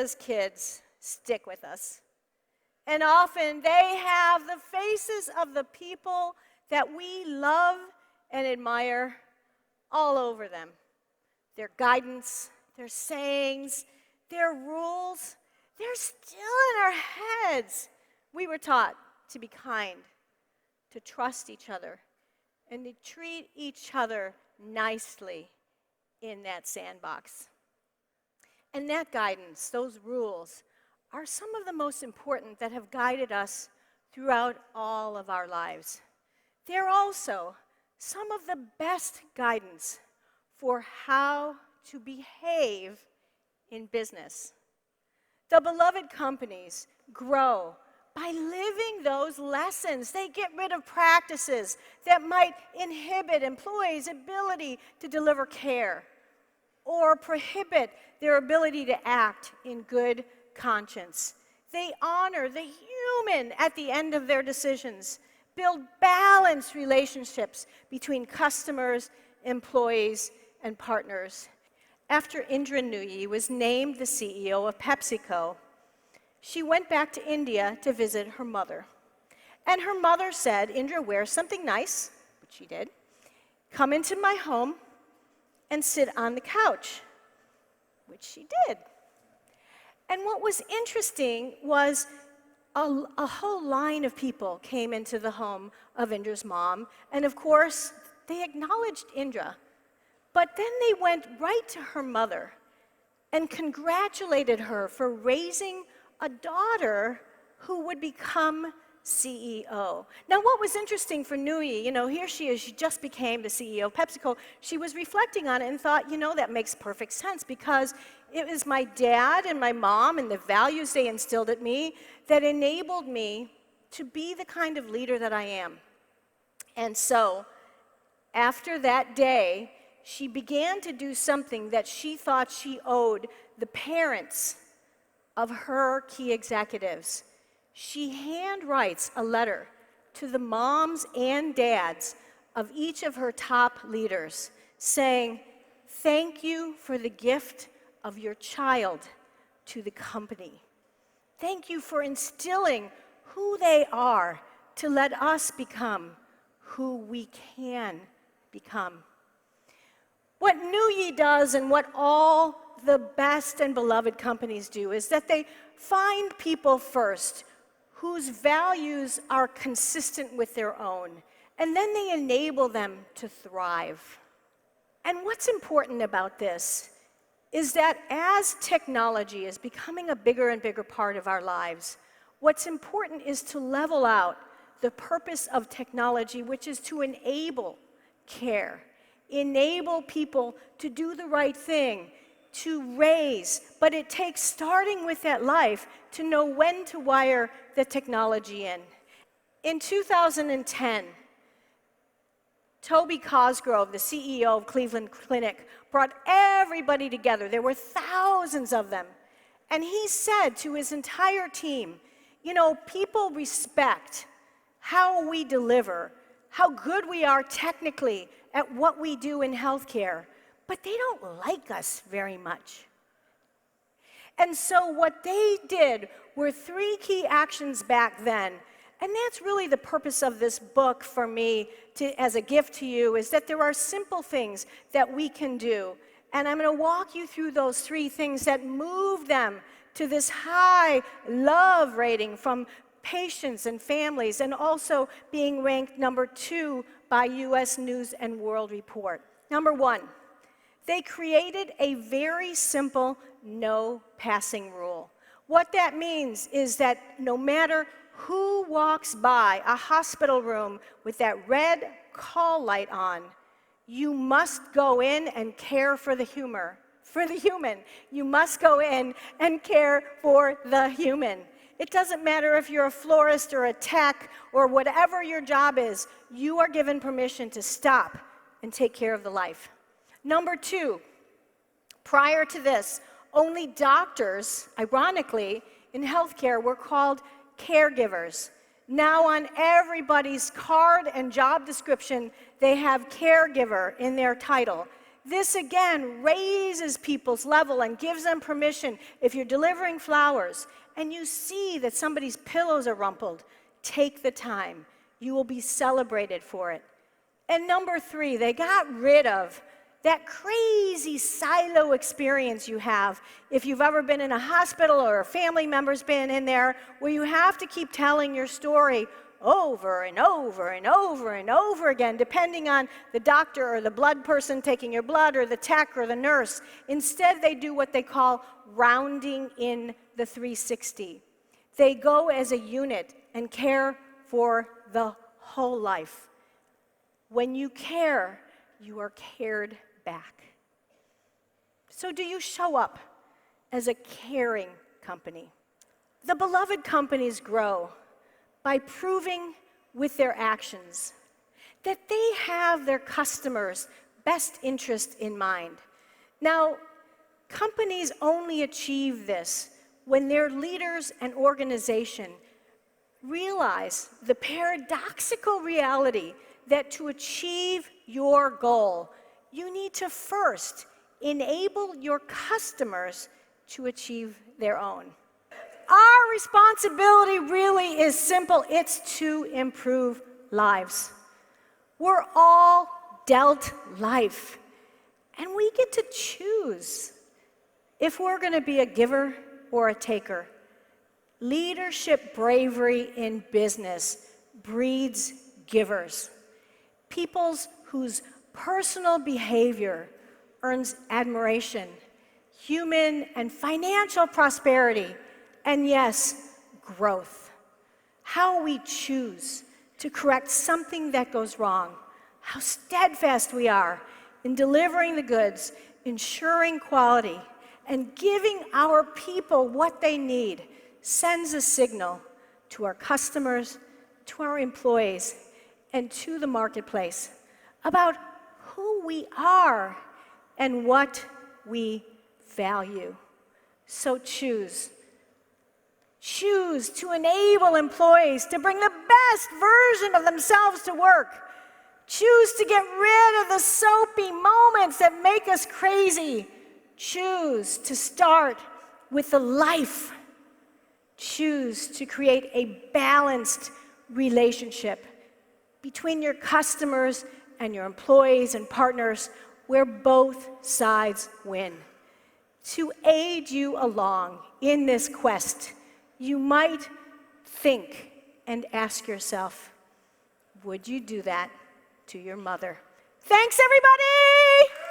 as kids stick with us. And often they have the faces of the people that we love and admire all over them. Their guidance, their sayings, their rules, they're still in our heads. We were taught to be kind, to trust each other, and to treat each other nicely in that sandbox. And that guidance, those rules, are some of the most important that have guided us throughout all of our lives. They're also some of the best guidance for how to behave in business. The beloved companies grow by living those lessons. They get rid of practices that might inhibit employees' ability to deliver care or prohibit their ability to act in good conscience. They honor the human at the end of their decisions, build balanced relationships between customers, employees, and partners. After Indra Nooyi was named the CEO of PepsiCo, she went back to India to visit her mother. And her mother said, Indra, wear something nice, which she did, come into my home and sit on the couch, which she did. And what was interesting was a whole line of people came into the home of Indra's mom, and of course, they acknowledged Indra. But then they went right to her mother and congratulated her for raising a daughter who would become CEO. Now, what was interesting for Nooyi, here she is, she just became the CEO of PepsiCo. She was reflecting on it and thought, that makes perfect sense because it was my dad and my mom and the values they instilled at me that enabled me to be the kind of leader that I am. And so, after that day, she began to do something that she thought she owed the parents of her key executives. She handwrites a letter to the moms and dads of each of her top leaders saying, thank you for the gift of your child to the company. Thank you for instilling who they are to let us become who we can become. What Nooyi does and what all the best and beloved companies do is that they find people first whose values are consistent with their own, and then they enable them to thrive. And what's important about this is that as technology is becoming a bigger and bigger part of our lives, what's important is to level out the purpose of technology, which is to enable care, enable people to do the right thing, to raise, but it takes starting with that life to know when to wire the technology in. In 2010, Toby Cosgrove, the CEO of Cleveland Clinic, brought everybody together. There were thousands of them. And he said to his entire team, people respect how we deliver, how good we are technically at what we do in healthcare, but they don't like us very much. And so what they did were 3 key actions back then, and that's really the purpose of this book for me as a gift to you, is that there are simple things that we can do. And I'm going to walk you through those 3 things that moved them to this high love rating from patients and families, and also being ranked number 2 by U.S. News and World Report. Number 1, they created a very simple no passing rule. What that means is that no matter who walks by a hospital room with that red call light on, you must go in and care for the human. You must go in and care for the human. It doesn't matter if you're a florist or a tech or whatever your job is, you are given permission to stop and take care of the life. Number 2, prior to this, only doctors, ironically, in healthcare were called caregivers. Now on everybody's card and job description, they have caregiver in their title. This again raises people's level and gives them permission. If you're delivering flowers and you see that somebody's pillows are rumpled, take the time. You will be celebrated for it. And number 3, they got rid of that crazy silo experience you have if you've ever been in a hospital or a family member's been in there, where you have to keep telling your story over and over and over and over again, depending on the doctor or the blood person taking your blood or the tech or the nurse. Instead, they do what they call rounding in the 360. They go as a unit and care for the whole life. When you care, you are cared back. So do you show up as a caring company? The beloved companies grow by proving with their actions that they have their customers' best interest in mind. Now, companies only achieve this when their leaders and organization realize the paradoxical reality that to achieve your goal, you need to first enable your customers to achieve their own. Our responsibility really is simple. It's to improve lives. We're all dealt life, and we get to choose if we're going to be a giver or a taker. Leadership bravery in business breeds givers. Peoples whose personal behavior earns admiration, human and financial prosperity, and yes, growth. How we choose to correct something that goes wrong, how steadfast we are in delivering the goods, ensuring quality, and giving our people what they need sends a signal to our customers, to our employees, and to the marketplace about who we are and what we value. So choose. Choose to enable employees to bring the best version of themselves to work. Choose to get rid of the soapy moments that make us crazy. Choose to start with the life. Choose to create a balanced relationship between your customers and your employees and partners where both sides win. To aid you along in this quest, you might think and ask yourself, would you do that to your mother? Thanks, everybody!